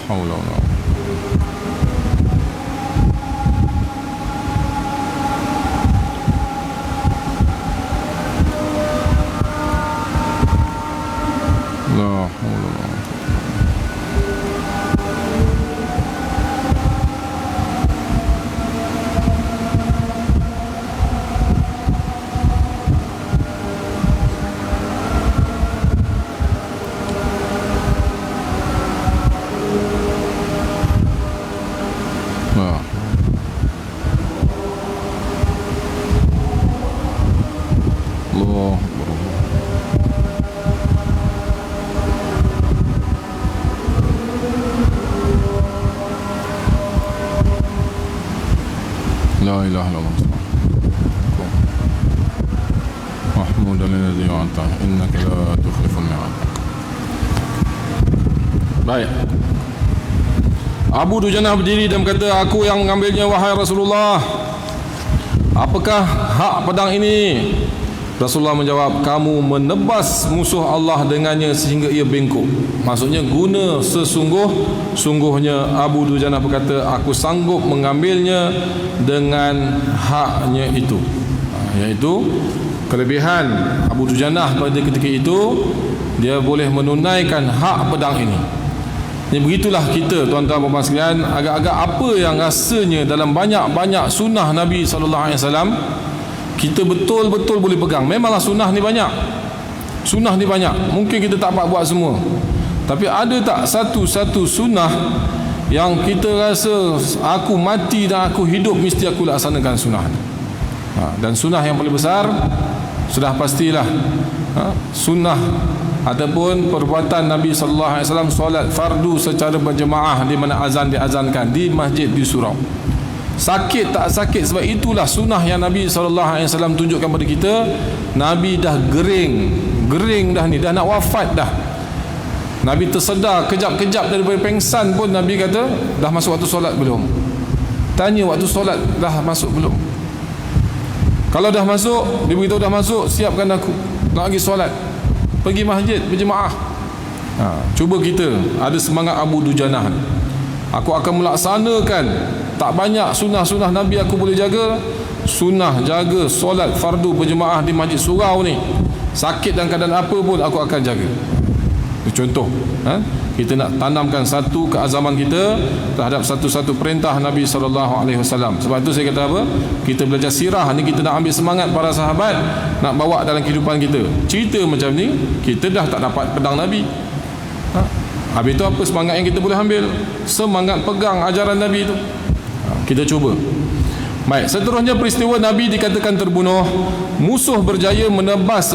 haula wala la haula wala La ilaha illallah mahmudan alladhi wa'ata innaka la tukhliful mi'ad. Baik. Abu Dujanah berdiri dan berkata, aku yang mengambilnya wahai Rasulullah. Apakah hak pedang ini? Rasulullah menjawab, kamu menebas musuh Allah dengannya sehingga ia bengkok. Maksudnya guna sesungguhnya. Abu Dujanah berkata, aku sanggup mengambilnya dengan haknya itu, iaitu kelebihan Abu Dujanah pada ketika itu, dia boleh menunaikan hak pedang ini. Jadi begitulah kita, tuan-tuan dan puan sekalian, agak-agak apa yang rasanya dalam banyak-banyak sunnah Nabi SAW kita betul-betul boleh pegang. Memanglah sunnah ni banyak, mungkin kita tak dapat buat semua, tapi ada tak satu-satu sunnah yang kita rasa aku mati dan aku hidup mesti aku laksanakan sunnah ni. Dan sunnah yang paling besar sudah pastilah sunnah ataupun perbuatan Nabi sallallahu alaihi wasallam solat fardu secara berjemaah di mana azan diazankan di masjid di surau. Sakit tak sakit, sebab itulah sunnah yang Nabi sallallahu alaihi wasallam tunjukkan pada kita. Nabi dah gering dah ni, dah nak wafat dah. Nabi tersedar kejap-kejap daripada pengsan pun Nabi kata, dah masuk waktu solat belum? Tanya waktu solat dah masuk belum? Kalau dah masuk, dia beritahu dah masuk, siapkan aku nak pergi solat, pergi masjid berjemaah. Cuba kita ada semangat Abu Dujanah. Aku akan melaksanakan, tak banyak sunnah-sunnah Nabi aku boleh jaga, sunnah jaga solat fardu berjemaah di masjid surau ni, sakit dan keadaan apa pun aku akan jaga. Contoh, kita nak tanamkan satu keazaman kita terhadap satu-satu perintah Nabi SAW. Sebab itu saya kata apa? Kita belajar sirah ni, kita nak ambil semangat para sahabat, nak bawa dalam kehidupan kita. Cerita macam ni, kita dah tak dapat pedang Nabi. Habis itu apa semangat yang kita boleh ambil? Semangat pegang ajaran Nabi itu. Kita cuba. Baik, seterusnya peristiwa Nabi dikatakan terbunuh. Musuh berjaya menembus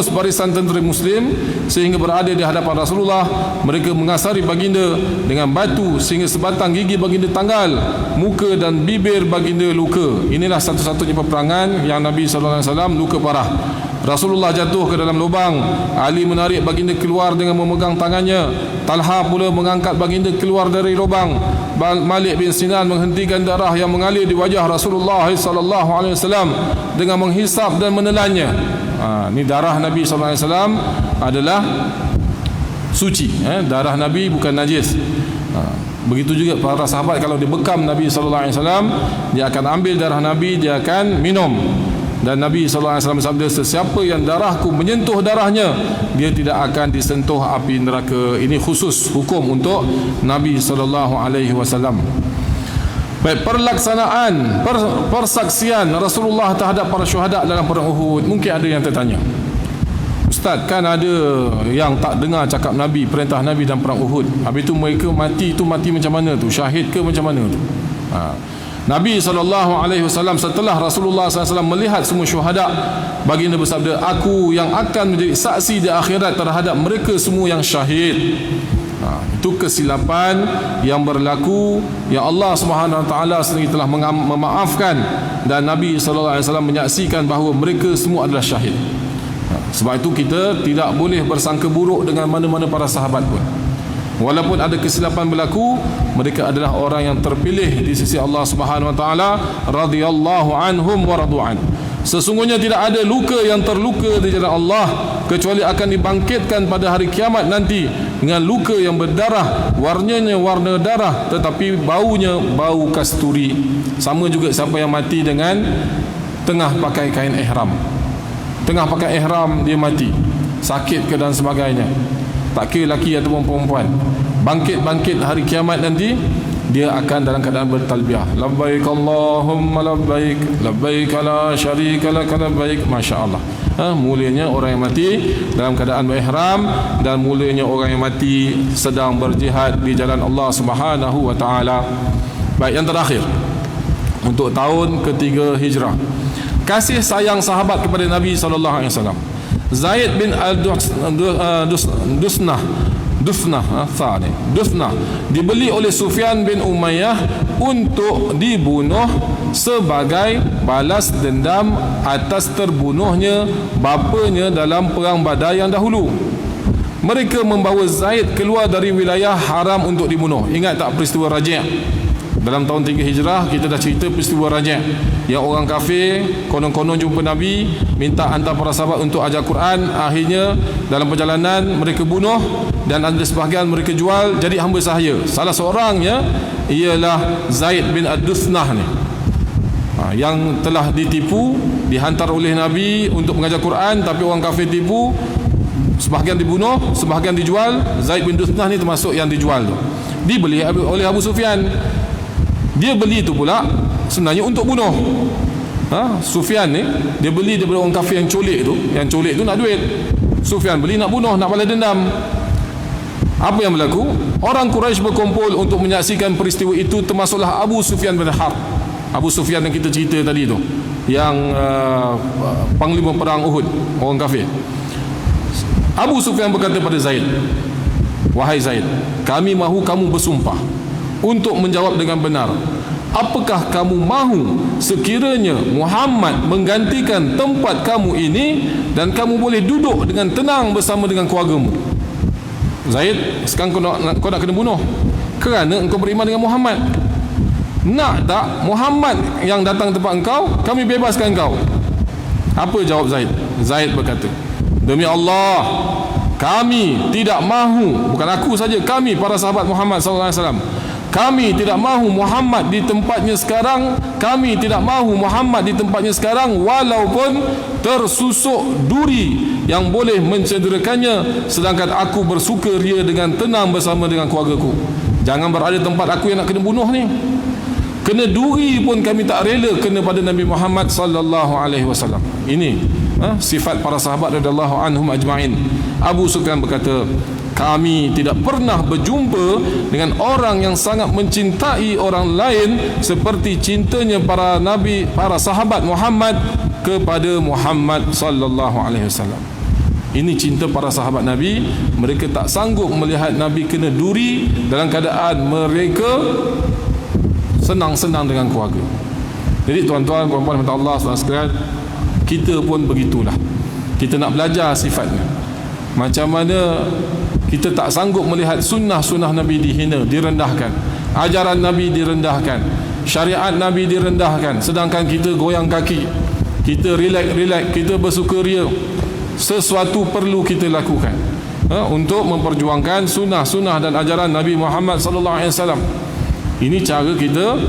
barisan tentera Muslim sehingga berada di hadapan Rasulullah. Mereka mengasari baginda dengan batu sehingga sebatang gigi baginda tanggal, muka dan bibir baginda luka. Inilah satu-satunya peperangan yang Nabi SAW luka parah. Rasulullah jatuh ke dalam lubang. Ali menarik baginda keluar dengan memegang tangannya. Talha pula mengangkat baginda keluar dari lubang. Malik bin Sinan menghentikan darah yang mengalir di wajah Rasulullah SAW dengan menghisap dan menelannya. Ini darah Nabi SAW adalah suci. Darah Nabi bukan najis. Begitu juga para sahabat, kalau dibekam Nabi SAW, dia akan ambil darah Nabi, dia akan minum. Dan Nabi SAW bersabda, sesiapa yang darahku menyentuh darahnya, dia tidak akan disentuh api neraka. Ini khusus hukum untuk Nabi SAW. Baik, perlaksanaan persaksian Rasulullah terhadap para syuhada dalam perang Uhud. Mungkin ada yang tertanya, Ustaz, kan ada yang tak dengar cakap Nabi, perintah Nabi dalam perang Uhud. Habis itu mereka mati macam mana tu? Syahid ke macam mana tu? Nabi SAW setelah Rasulullah SAW melihat semua syuhada, baginda bersabda, aku yang akan menjadi saksi di akhirat terhadap mereka semua yang syahid. Itu kesilapan yang berlaku yang Allah SWT sendiri telah memaafkan, dan Nabi SAW menyaksikan bahawa mereka semua adalah syahid. Sebab itu kita tidak boleh bersangka buruk dengan mana-mana para sahabat pun. Walaupun ada kesilapan berlaku, mereka adalah orang yang terpilih di sisi Allah Subhanahu wa taala, radhiyallahu anhum wa radu'an. Sesungguhnya tidak ada luka yang terluka di jalan Allah kecuali akan dibangkitkan pada hari kiamat nanti dengan luka yang berdarah, warnanya warna darah tetapi baunya bau kasturi. Sama juga siapa yang mati dengan tengah pakai kain ihram. Tengah pakai ihram dia mati, sakit ke dan sebagainya, tak kira lelaki ataupun perempuan, bangkit hari kiamat nanti, dia akan dalam keadaan bertalbiyah, labbaik Allahumma labbaik, labbaik la syarika lak labbaik. Masya Allah. Mulianya orang yang mati dalam keadaan berihram, dan mulianya orang yang mati sedang berjihad di jalan Allah Subhanahu wa taala. Baik, yang terakhir untuk tahun ketiga Hijrah, kasih sayang sahabat kepada Nabi SAW. Zaid bin Al-Dusnah Dufnah, tha ni, Dufnah dibeli oleh Sufyan bin Umayyah untuk dibunuh sebagai balas dendam atas terbunuhnya bapanya dalam perang Badar yang dahulu. Mereka membawa Zaid keluar dari wilayah haram untuk dibunuh. Ingat tak peristiwa Raji'? Dalam tahun 3 Hijrah kita dah cerita peristiwa Raji', yang orang kafir konon-konon jumpa Nabi, minta hantar para sahabat untuk ajar Quran. Akhirnya dalam perjalanan mereka bunuh dan ada sebahagian mereka jual jadi hamba sahaya. Salah seorangnya ialah Zaid bin Ad-Duthnah ni, yang telah ditipu, dihantar oleh Nabi untuk mengajar Quran, tapi orang kafir tipu, sebahagian dibunuh, sebahagian dijual. Zaid bin Duthnah ni termasuk yang dijual tu. Dibeli oleh Abu Sufyan. Dia beli itu pula sebenarnya untuk bunuh. Sufyan ni dia beli daripada orang kafir yang colik tu. Yang colik tu nak duit. Sufyan beli nak bunuh, nak balas dendam. Apa yang berlaku? Orang Quraisy berkumpul untuk menyaksikan peristiwa itu, termasuklah Abu Sufyan bin Harb. Abu Sufyan yang kita cerita tadi tu, yang panglima perang Uhud, orang kafir. Abu Sufyan berkata pada Zaid, "Wahai Zaid, kami mahu kamu bersumpah untuk menjawab dengan benar. Apakah kamu mahu sekiranya Muhammad menggantikan tempat kamu ini dan kamu boleh duduk dengan tenang bersama dengan keluargamu?" Zaid, sekarang kau nak kena bunuh kerana engkau beriman dengan Muhammad. Nak tak Muhammad yang datang tempat engkau, kami bebaskan engkau? Apa jawab Zaid? Zaid berkata, "Demi Allah, kami tidak mahu," bukan aku saja, kami para sahabat Muhammad SAW, "kami tidak mahu Muhammad di tempatnya sekarang. Kami tidak mahu Muhammad di tempatnya sekarang walaupun tersusuk duri yang boleh mencederakannya, sedangkan aku bersukaria dengan tenang bersama dengan keluargaku." Jangan berada tempat aku yang nak kena bunuh ni. Kena duri pun kami tak rela kena pada Nabi Muhammad sallallahu alaihi wasallam. Ini sifat para sahabat radhiyallahu anhum ajma'in. Abu Sufyan berkata, "Kami tidak pernah berjumpa dengan orang yang sangat mencintai orang lain seperti cintanya para nabi, para sahabat Muhammad kepada Muhammad sallallahu alaihi wasallam." Ini cinta para sahabat Nabi. Mereka tak sanggup melihat Nabi kena duri dalam keadaan mereka senang-senang dengan keluarga. Jadi tuan-tuan, puan-puan Allah sekalian, kita pun begitulah. Kita nak belajar sifatnya. Macam mana kita tak sanggup melihat sunnah-sunnah Nabi dihina, direndahkan, ajaran Nabi direndahkan, syariat Nabi direndahkan, sedangkan kita goyang kaki, kita relax, kita bersukaria. Sesuatu perlu kita lakukan untuk memperjuangkan sunnah-sunnah dan ajaran Nabi Muhammad sallallahu alaihi wasallam. Ini cara kita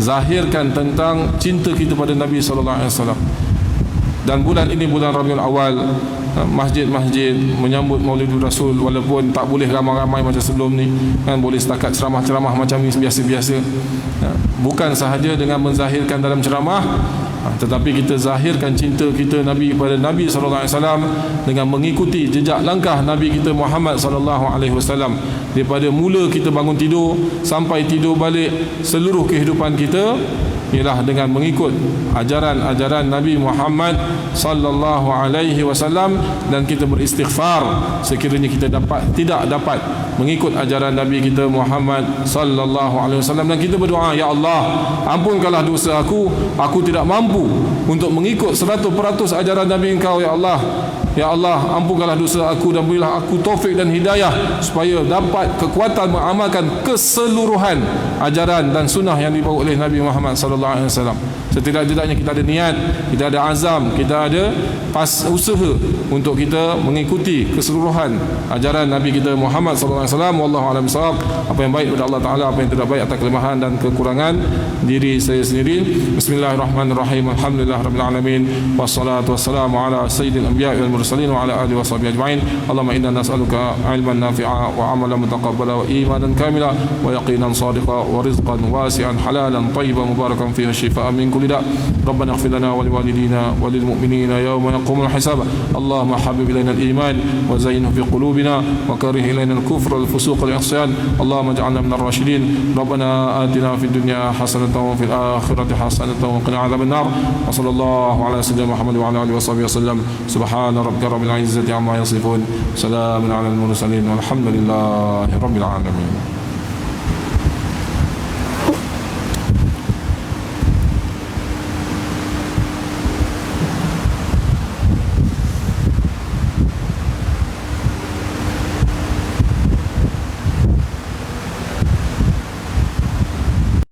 zahirkan tentang cinta kita pada Nabi sallallahu alaihi wasallam. Dan bulan ini bulan Rabiul Awal, masjid-masjid menyambut Maulidul Rasul, walaupun tak boleh ramai-ramai macam sebelum ni, kan, boleh setakat ceramah-ceramah macam ni biasa-biasa. Bukan sahaja dengan menzahirkan dalam ceramah, tetapi kita zahirkan cinta kita Nabi kepada Nabi sallallahu alaihi wasallam dengan mengikuti jejak langkah Nabi kita Muhammad sallallahu alaihi wasallam. Daripada mula kita bangun tidur sampai tidur balik, seluruh kehidupan kita ialah dengan mengikut ajaran-ajaran Nabi Muhammad sallallahu alaihi wasallam, dan kita beristighfar sekiranya kita tidak dapat mengikut ajaran Nabi kita Muhammad sallallahu alaihi wasallam, dan kita berdoa, "Ya Allah, ampunkanlah dosa aku tidak mampu untuk mengikut 100% ajaran Nabi Engkau, ya Allah. Ya Allah, ampunkanlah dosa aku dan berilah aku taufik dan hidayah supaya dapat kekuatan mengamalkan keseluruhan ajaran dan sunnah yang dibawa oleh Nabi Muhammad sallallahu alaihi wasallam." Setidak-tidaknya kita ada niat, kita ada azam, kita ada usaha untuk kita mengikuti keseluruhan ajaran Nabi kita Muhammad sallallahu alaihi wasallam. Wallahu a'lam bishawab. Apa yang baik daripada Allah Taala, apa yang tidak baik atas kelemahan dan kekurangan diri saya sendiri. Bismillahirrahmanirrahim. Alhamdulillahirabbil alamin. Wassalatu wassalamu ala sayyidil anbiya'i wal mursalin wa ala alihi washabihi ajma'in. Allahumma inna nas'aluka 'ilman nafi'a wa 'amalan mutaqabbala wa imanan kamila wa yaqinan sadiqa wa rizqan wasi'an halalan tayyiban mubarakan fihi shifaa'an min kulli da'. Rabbana ighfir lana wa liwalidina wa lil mu'minina yawma yaqumul hisab. Allahumma habib ilaina al-iman wa zayyinhu fi qulubina wa karih ilaina al-kufra wal fusuq wal 'isyan. Allahumma ij'alna minar rasyidin. Rabbana atina fid dunya hasanatan wa fil akhirati hasanatan wa qina adzaban nar. Wa sallallahu ala sayyidina Muhammad wa ala alihi washabihi wasallam. Subhana rabbika rabbil izzati amma yasifun. Salamun alal mursalin walhamdulillahi rabbil alamin.